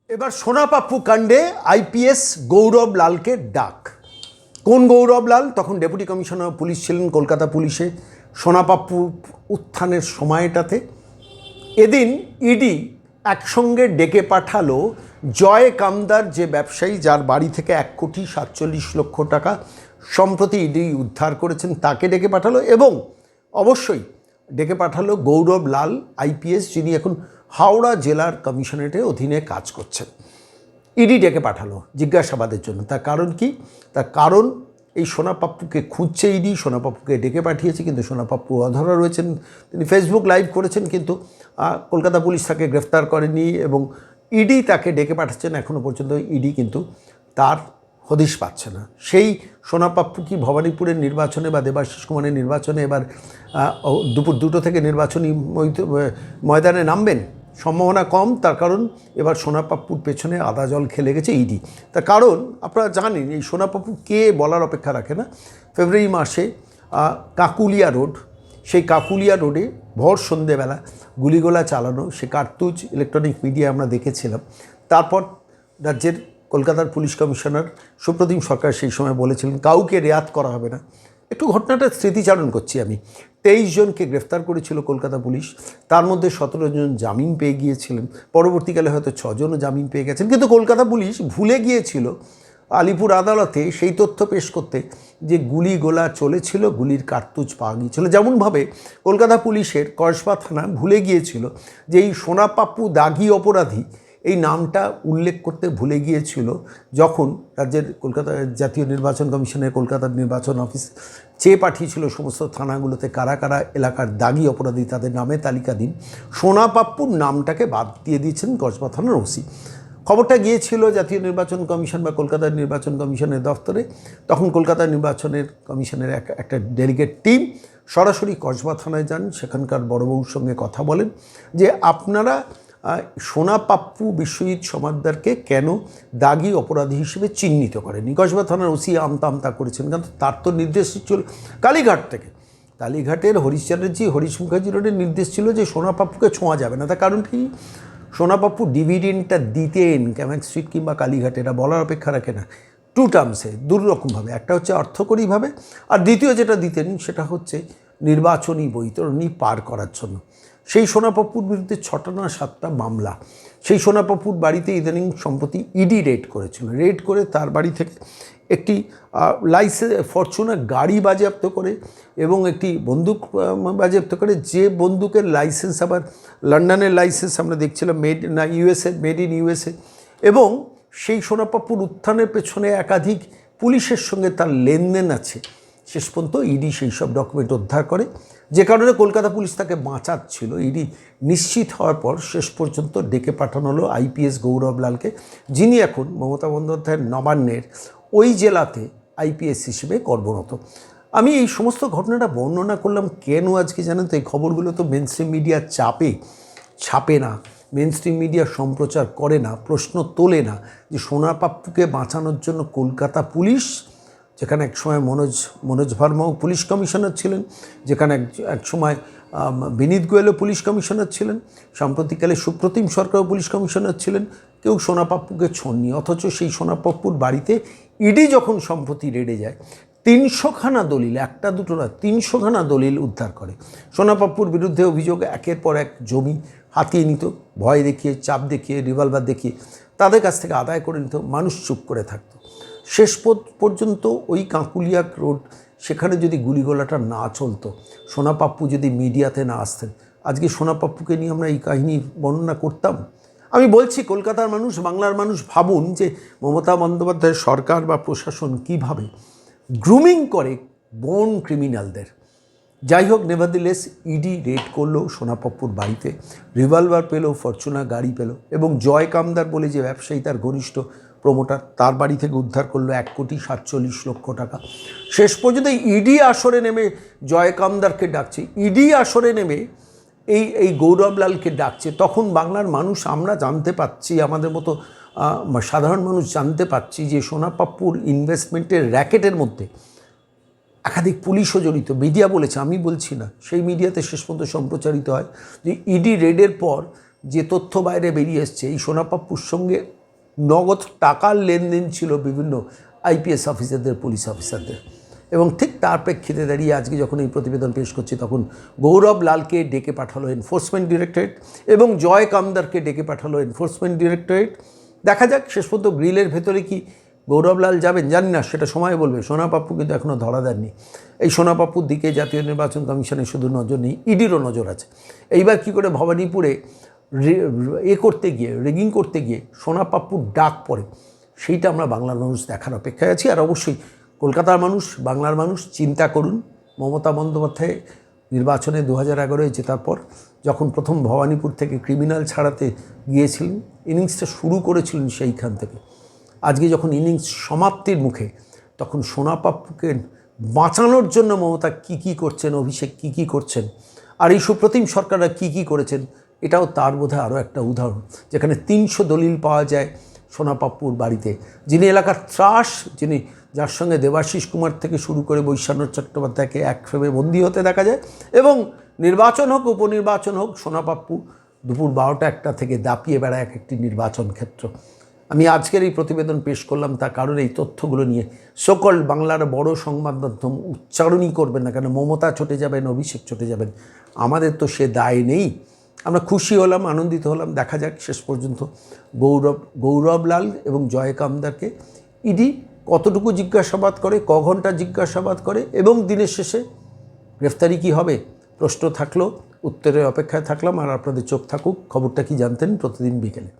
এবার সোনা পাপ্পু কাণ্ডে আইপিএস গৌরব লালকে ডাক। কোন গৌরব লাল? তখন ডেপুটি কমিশনার পুলিশ ছিলেন কলকাতা পুলিশে সোনা পাপ্পু উত্থানের সময়টাতে। এদিন ইডি একসঙ্গে ডেকে পাঠালো জয় কামদার, যে ব্যবসায়ী যার বাড়ি থেকে 1,47,00,000 টাকা সম্প্রতি ইডি উদ্ধার করেছেন, তাকে ডেকে পাঠালো। এবং অবশ্যই ডেকে পাঠালো গৌরব লাল আইপিএস, যিনি এখন হাওড়া জেলার কমিশনারেটের অধীনে কাজ করছেন। ইডি ডেকে পাঠালো জিজ্ঞাসাবাদের জন্য। তার কারণ কি? তার কারণ এই সোনা পাপ্পুকে খুঁজছে ইডি, সোনা পাপ্পুকে ডেকে পাঠিয়েছে, কিন্তু সোনা পাপ্পু অধরা রয়েছেন। তিনি ফেসবুক লাইভ করেছেন, কিন্তু কলকাতা পুলিশ তাকে গ্রেফতার করেনি এবং ইডি তাকে ডেকে পাঠাচ্ছেন। এখনও পর্যন্ত ইডি কিন্তু তার হদিশ পাচ্ছে না। সেই সোনা পাপ্পু কি ভবানীপুরের নির্বাচনে বা দেবাশিস কুমারের নির্বাচনে এবার দুপুর 2টো থেকে নির্বাচনী ময়দানে নামবেন? সম্ভাবনা কম। তার কারণ এবার সোনা পাপ্পুর পেছনে আদা জল খেলে গেছে ইডি। তার কারণ আপনারা জানেন, এই সোনা পাপ্পু কে বলার অপেক্ষা রাখে না। ফেব্রুয়ারি মাসে কাকুলিয়া রোড, সেই কাকুলিয়া রোডে ভর সন্ধেবেলা গুলিগোলা চালানো, সে কার্তুজ ইলেকট্রনিক মিডিয়া আমরা দেখেছিলাম। তারপর রাজ্যের কলকাতার পুলিশ কমিশনার সুপ্রতিম সরকার সেই সময় বলেছিলেন কাউকে রেয়াত করা হবে না। একটু ঘটনাটা স্মৃতিচারণ করছি আমি। 23 জনকে গ্রেফতার করেছিল কলকাতা পুলিশ, তার মধ্যে 17 জন জামিন পেয়ে গিয়েছিলেন। পরবর্তীকালে হয়তো 6 জনও জামিন পেয়ে গেছেন, কিন্তু কলকাতা পুলিশ ভুলে গিয়েছিল আলিপুর আদালতে সেই তথ্য পেশ করতে যে গুলি গোলা চলেছিল, গুলির কার্তুজ পাওয়া গিয়েছিল। যেমনভাবে কলকাতা পুলিশের কসবা থানা ভুলে গিয়েছিল যে এই সোনা পাপ্পু দাগি অপরাধী, এই নামটা উল্লেখ করতে ভুলে গিয়েছিল যখন রাজ্যের কলকাতা জাতীয় নির্বাচন কমিশনের কলকাতার নির্বাচন অফিস চেয়ে পাঠিয়েছিল সমস্ত থানাগুলোতে কারা কারা এলাকার দাগি অপরাধী, তাদের নামে তালিকা দিন। সোনা পাপ্পুর নামটাকে বাদ দিয়ে দিয়েছেন কসবা থানার ওসি। খবরটা গিয়েছিল জাতীয় নির্বাচন কমিশন বা কলকাতার নির্বাচন কমিশনের দফতরে। তখন কলকাতা নির্বাচনের কমিশনের একটা ডেলিগেট টিম সরাসরি কসবা থানায় যান, সেখানকার বড়বাবুর সঙ্গে কথা বলেন যে আপনারা সোনা পাপ্পু বিশ্বজিৎ সমাদ্দারকে কেন দাগি অপরাধী হিসেবে চিহ্নিত করেনি। কসবা থানার ওসি আমতা আমতা করেছেন, কারণ তার তো নির্দেশ ছিল কালীঘাট থেকে, কালীঘাটের হরিশ চ্যাটার্জি হরিশ মুখার্জি রোডের নির্দেশ ছিল যে সোনা পাপ্পুকে ছোঁয়া যাবে না। তার কারণ কি? সোনা পাপ্পু ডিভিডেন্ডটা দিতেন ক্যামাক স্ট্রিট কিংবা কালীঘাটে, এরা বলার অপেক্ষা রাখে না। 2 টার্মসে, 2 রকমভাবে। একটা হচ্ছে অর্থকরীভাবে, আর দ্বিতীয় যেটা দিতেন সেটা হচ্ছে নির্বাচনী বৈতরণী পার করার জন্য। সেই সোনা পাপ্পুর বিরুদ্ধে 6টা না 7টা মামলা। সেই সোনা পাপ্পুর বাড়িতে ইদানিং সম্প্রতি ইডি রেড করেছিল। রেড করে তার বাড়ি থেকে একটি ফরচুনার গাড়ি বাজেয়াপ্ত করে এবং একটি বন্দুক বাজেয়াপ্ত করে, যে বন্দুকের লাইসেন্স আবার লন্ডনের লাইসেন্স আমরা দেখছিলাম, মেড ইন ইউএসএ। এবং সেই সোনা পাপ্পুর উত্থানের পেছনে একাধিক পুলিশের সঙ্গে তার লেনদেন আছে। শেষ পর্যন্ত ইডি সেই সব ডকুমেন্ট উদ্ধার করে, যে কারণে কলকাতা পুলিশ তাকে বাঁচাচ্ছিল। ইডি নিশ্চিত হওয়ার পর শেষ পর্যন্ত ডেকে পাঠানো হলো আইপিএস গৌরব লালকে, যিনি এখন মমতা বন্দ্যোপাধ্যায়ের নবান্নের ওই জেলাতে আইপিএস হিসেবে কর্মরত। আমি এই সমস্ত ঘটনাটা বর্ণনা করলাম কেন আজকে জানেন তো? এই খবরগুলো তো মেনস্ট্রিম মিডিয়া ছাপে না, মেনস্ট্রিম মিডিয়া সম্প্রচার করে না, প্রশ্ন তোলে না যে সোনা পাপ্পুকে বাঁচানোর জন্য কলকাতা পুলিশ, যেখানে একসময় মনোজ ভার্মাও পুলিশ কমিশনার ছিলেন, যেখানে একসময় বিনীত গোয়েলও পুলিশ কমিশনার ছিলেন, সাম্প্রতিককালে সুপ্রতিম সরকারও পুলিশ কমিশনার ছিলেন, কেউ সোনা পাপ্পুকে ছোঁননি। অথচ সেই সোনা পাপ্পুর বাড়িতে ইডি যখন সম্প্রতি রেডে যায়, 300খানা দলিল, একটা দুটো না 300খানা দলিল উদ্ধার করে। সোনা পাপ্পুর বিরুদ্ধে অভিযোগ একের পর এক জমি হাতিয়ে নিত, ভয় দেখিয়ে, চাপ দেখিয়ে, রিভলভার দেখিয়ে তাদের কাছ থেকে আদায় করে নিত। মানুষ চুপ করে থাকতো। শেষ পর্যন্ত ওই কাকুলিয়া রোড, সেখানে যদি গুলিগোলাটা না চলতো, সোনা পাপ্পু যদি মিডিয়াতে না আসতেন, আজকে সোনা পাপ্পুকে নিয়ে আমরা এই কাহিনী বর্ণনা করতাম? আমি বলছি কলকাতার মানুষ, বাংলার মানুষ, ভাবুন যে মমতা বন্দ্যোপাধ্যায়ের সরকার বা প্রশাসন কীভাবে গ্রুমিং করে বোর্ন ক্রিমিনালদের। যাই হোক, নেভারদিলেস ইডি রেড করলো সোনা পাপ্পুর বাড়িতে, রিভলভার পেলো, ফরচুনার গাড়ি পেলো, এবং জয় কামদার বলে যে ব্যবসায়ী, তার ঘনিষ্ঠ প্রমোটার, তার বাড়ি থেকে উদ্ধার করলো 1,47,00,000 টাকা। শেষ পর্যন্ত ইডি আসরে নেমে জয় কামদারকে ডাকছে, ইডি আসরে নেমে এই গৌরব লালকে ডাকছে। তখন বাংলার মানুষ, আমরা জানতে পাচ্ছি, আমাদের মতো সাধারণ মানুষ জানতে পাচ্ছি যে সোনা পাপ্পুর ইনভেস্টমেন্টের র্যাকেটের মধ্যে একাধিক পুলিশও জড়িত। মিডিয়া বলেছে, আমি বলছি না। সেই মিডিয়াতে শেষ পর্যন্ত সম্প্রচারিত হয় যে ইডি রেডের পর যে তথ্য বাইরে বেরিয়ে এসছে, এই সোনা পাপ্পুর সঙ্গে নগদ টাকার লেনদেন ছিল বিভিন্ন আইপিএস অফিসারদের, পুলিশ অফিসারদের। এবং ঠিক তার প্রেক্ষিতে দাঁড়িয়ে আজকে যখন এই প্রতিবেদন পেশ করছি, তখন গৌরব লালকে ডেকে পাঠালো এনফোর্সমেন্ট ডিরেক্টরেট এবং জয় কামদারকে ডেকে পাঠালো এনফোর্সমেন্ট ডিরেক্টরেট। দেখা যাক শেষ পর্যন্ত গ্রিলের ভেতরে কি গৌরব লাল যাবেন, জানি না, সেটা সময় বলবে। সোনা পাপ্পু কিন্তু এখনও ধরা দেননি। এই সোনা পাপ্পুর দিকে জাতীয় নির্বাচন কমিশনের শুধু নজর নেই, ইডিরও নজর আছে। এইবার কী করে ভবানীপুরে করতে গিয়ে, রেগিং করতে গিয়ে সোনা পাপ্পুর ডাক পড়ে, সেইটা আমরা বাংলার মানুষ দেখার অপেক্ষায় আছি। আর অবশ্যই কলকাতার মানুষ, বাংলার মানুষ চিন্তা করুন, মমতা বন্দ্যোপাধ্যায় নির্বাচনে 2011 জেতার পর যখন প্রথম ভবানীপুর থেকে ক্রিমিনাল ছাড়াতে গিয়েছিলেন, ইনিংসটা শুরু করেছিলেন সেইখান থেকে। আজকে যখন ইনিংস সমাপ্তির মুখে, তখন সোনা পাপ্পুকে বাঁচানোর জন্য মমতা কী করছেন, অভিষেক কী করছেন, আর এই সুপ্রতিম সরকাররা কী করেছেন, এটাও তার বোধহয় আরও একটা উদাহরণ, যেখানে 300 দলিল পাওয়া যায় সোনা পাপ্পুর বাড়িতে, যিনি এলাকার ত্রাস, যার সঙ্গে দেবাশিস কুমার থেকে শুরু করে বৈশান্য চট্টোপাধ্যায়কে এক ফ্রেমে বন্দী হতে দেখা যায়। এবং নির্বাচন হোক, উপনির্বাচন হোক, সোনা পাপ্পু দুপুর 12টা-1টা থেকে দাপিয়ে বেড়ায় এক একটি নির্বাচন ক্ষেত্র। আমি আজকের এই প্রতিবেদন পেশ করলাম তার কারণ এই তথ্যগুলো নিয়ে সকল বাংলার বড় সংবাদ মাধ্যম উচ্চারণই করবেন না, কেন মমতা ছুটে যাবেন, অভিষেক ছুটে যাবেন, আমাদের তো সে দায় নেই। আমরা খুশি হলাম, আনন্দিত হলাম। দেখা যাক শেষ পর্যন্ত গৌরব লাল এবং জয় কামদারকে ইডি কতটুকু জিজ্ঞাসাবাদ করে, ক ঘন্টা জিজ্ঞাসাবাদ করে, এবং দিনের শেষে গ্রেফতারি কী হবে। প্রশ্ন থাকলো, উত্তরের অপেক্ষায় থাকলাম। আর আপনাদের চোখ থাকুক খবরটা কি জানতেন প্রতিদিন বিকেলে।